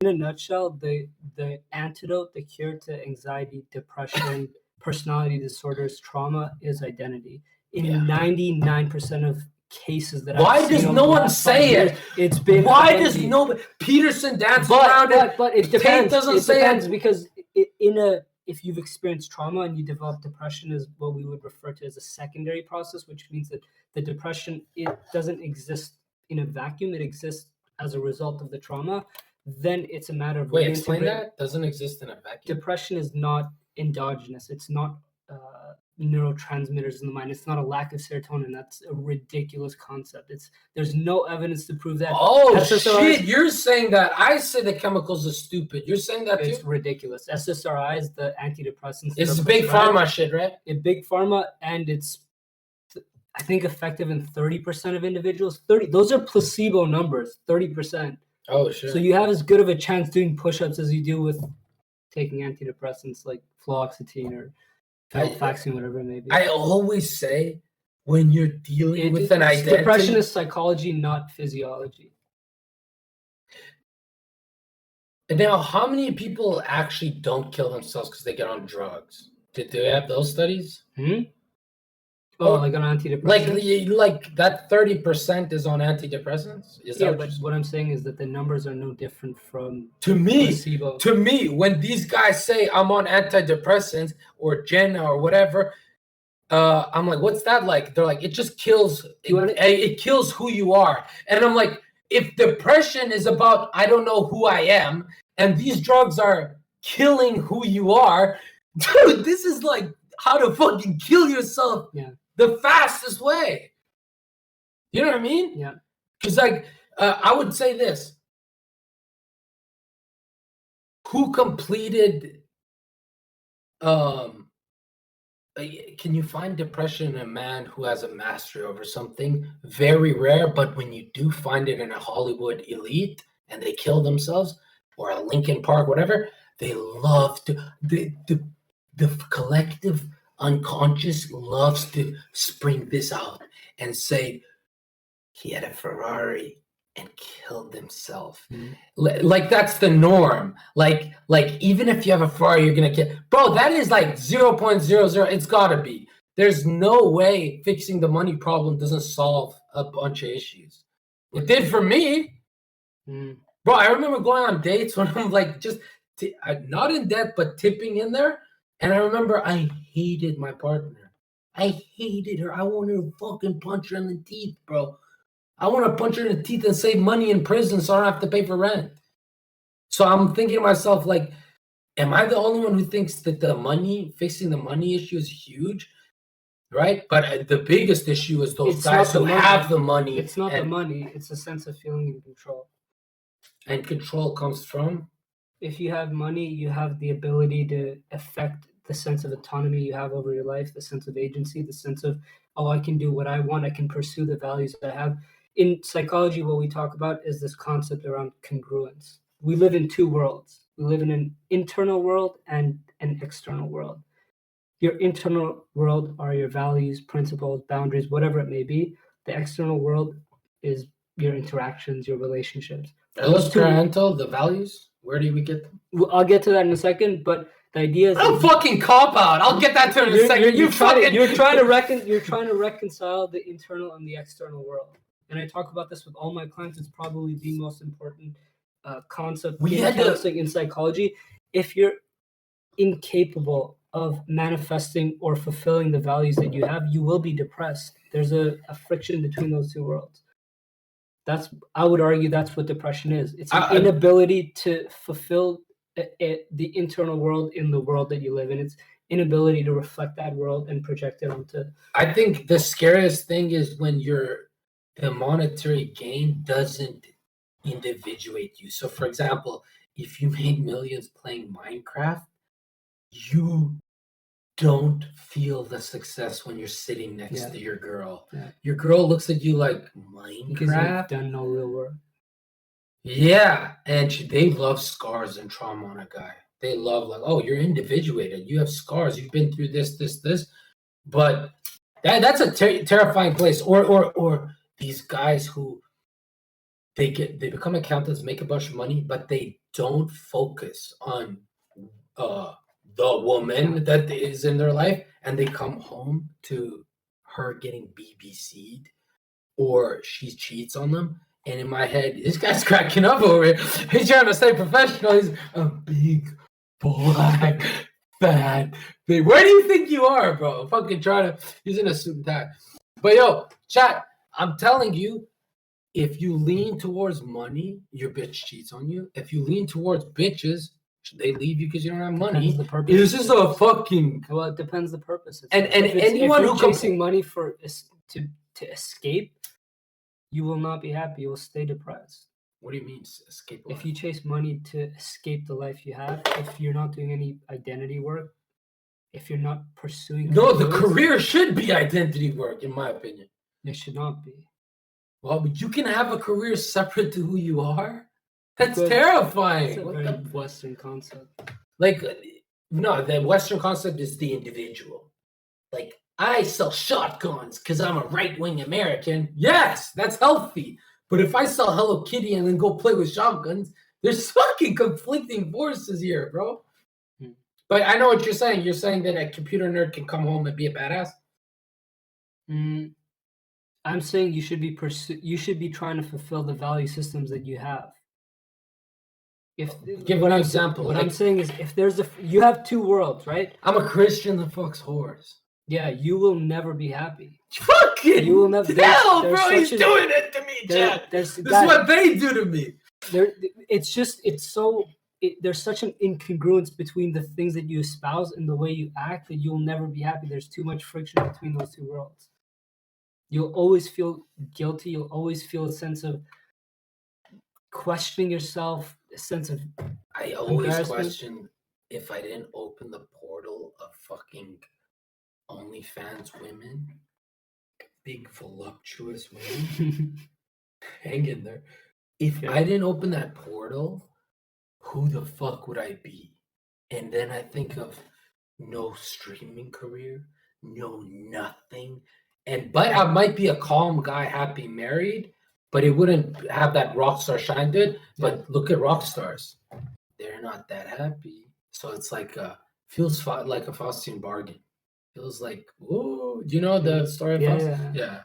in a nutshell, the antidote, the cure to anxiety, depression, personality disorders, trauma is identity. In 99% of cases that I've seen, does no one say it? It's been why does nobody? Peterson dances around it. But it depends. It depends because if you've experienced trauma and you develop depression, is what we would refer to as a secondary process, which means that the depression, it doesn't exist in a vacuum. It exists as a result of the trauma. Then it's a matter of explain that. Doesn't exist in a vacuum. Depression is not endogenous. It's not neurotransmitters in the mind. It's not a lack of serotonin. That's a ridiculous concept. There's no evidence to prove that. Oh shit! You're saying that. I say the chemicals are stupid. You're saying that it's ridiculous. SSRIs, the antidepressants. It's big pharma shit, right? Big pharma, and it's I think effective in 30% of individuals. Those are placebo numbers. 30%. Oh shit! So you have as good of a chance doing push-ups as you do with taking antidepressants like fluoxetine or vaccine, whatever it may be. I always say when you're dealing with an identity, depression is psychology, not physiology. And now, how many people actually don't kill themselves because they get on drugs? Do they have those studies? Oh, like on antidepressants? Like that 30% is on antidepressants? But what I'm saying is that the numbers are no different from placebo. To me, when these guys say I'm on antidepressants or Jenna or whatever, I'm like, what's that like? They're like, it just kills, it kills who you are. And I'm like, if depression is about, I don't know who I am, and these drugs are killing who you are, dude, this is like how to fucking kill yourself. Yeah. The fastest way. You know what I mean? Yeah. Because I would say this. Who completed can you find depression in a man who has a mastery over something? Very rare, but when you do find it in a Hollywood elite and they kill themselves, or a Lincoln Park, whatever, they love to the collective unconscious loves to spring this out and say he had a Ferrari and killed himself. Like that's the norm. Like even if you have a Ferrari, you're gonna kill. Bro, that is like 0.00. It's gotta be. There's no way fixing the money problem doesn't solve a bunch of issues. It did for me. Bro, I remember going on dates when I'm like just not in debt, but tipping in there. And I remember I hated my partner. I hated her. I wanted to fucking punch her in the teeth, bro. I want to punch her in the teeth and save money in prison so I don't have to pay for rent. So I'm thinking to myself, like, am I the only one who thinks that fixing the money issue is huge? Right? But the biggest issue is those guys who have the money. It's not the money. It's a sense of feeling in control. And control comes from? If you have money, you have the ability to affect the sense of autonomy you have over your life, the sense of agency, the sense of, I can do what I want. I can pursue the values that I have. In psychology, what we talk about is this concept around congruence. We live in two worlds. We live in an internal world and an external world. Your internal world are your values, principles, boundaries, whatever it may be. The external world is your interactions, your relationships. Are those parental, the values? Where do we get them? I'll get to that in a second, but the idea is don't fucking cop out. I'll get that to in a second. You're trying to reconcile the internal and the external world. And I talk about this with all my clients. It's probably the most important concept in psychology. If you're incapable of manifesting or fulfilling the values that you have, you will be depressed. There's a friction between those two worlds. I would argue that's what depression is. It's an inability to fulfill the internal world in the world that you live in. It's inability to reflect that world and project it onto. I think the scariest thing is when the monetary gain doesn't individuate you. So, for example, if you made millions playing Minecraft, you don't feel the success when you're sitting next to your girl. Yeah. Your girl looks at you like, Minecraft? Because you've done no real work. Yeah, and they love scars and trauma on a guy. They love you're individuated. You have scars. You've been through this. But that's a terrifying place. Or these guys who they become accountants, make a bunch of money, but they don't focus on the woman that is in their life, and they come home to her getting BBC'd or she cheats on them. And in my head, this guy's cracking up over here. He's trying to stay professional. He's a big, black, fat thing. Where do you think you are, bro? Fucking trying to, he's in a suit and tie. But yo, chat, I'm telling you, if you lean towards money, your bitch cheats on you. If you lean towards bitches, they leave you because you don't have money. The purpose. This is a fucking. Well, it depends the purpose. And anyone if who chasing money for to escape, you will not be happy. You will stay depressed. What do you mean escape life? If you chase money to escape the life you have, if you're not doing any identity work, if you're not pursuing... No, the career should be identity work, in my opinion. It should not be. Well, but you can have a career separate to who you are? That's terrifying. It's a very Western concept. Like, no, the Western concept is the individual. Like, I sell shotguns because I'm a right-wing American. Yes, that's healthy. But if I sell Hello Kitty and then go play with shotguns, there's fucking conflicting forces here, bro. But I know what you're saying. You're saying that a computer nerd can come home and be a badass? I'm saying you should be trying to fulfill the value systems that you have. Give an example. What I'm saying is, if there's you have two worlds, right? I'm a Christian that fucks whores. Yeah, you will never be happy. Fucking you will never. Hell, bro, he's doing it to me, Chad. This is what they do to me. There's such an incongruence between the things that you espouse and the way you act that you'll never be happy. There's too much friction between those two worlds. You'll always feel guilty. You'll always feel a sense of questioning yourself, a sense of I always question if I didn't open the portal of fucking OnlyFans women, big voluptuous women. Hang in there. If I didn't open that portal, who the fuck would I be? And then I think of no streaming career, no nothing. But I might be a calm guy, happy, married, but it wouldn't have that rock star shine to it. But look at rock stars. They're not that happy. So it's like, feels like a Faustian bargain. Feels like, whoa, do you know the story of Faust? Yeah.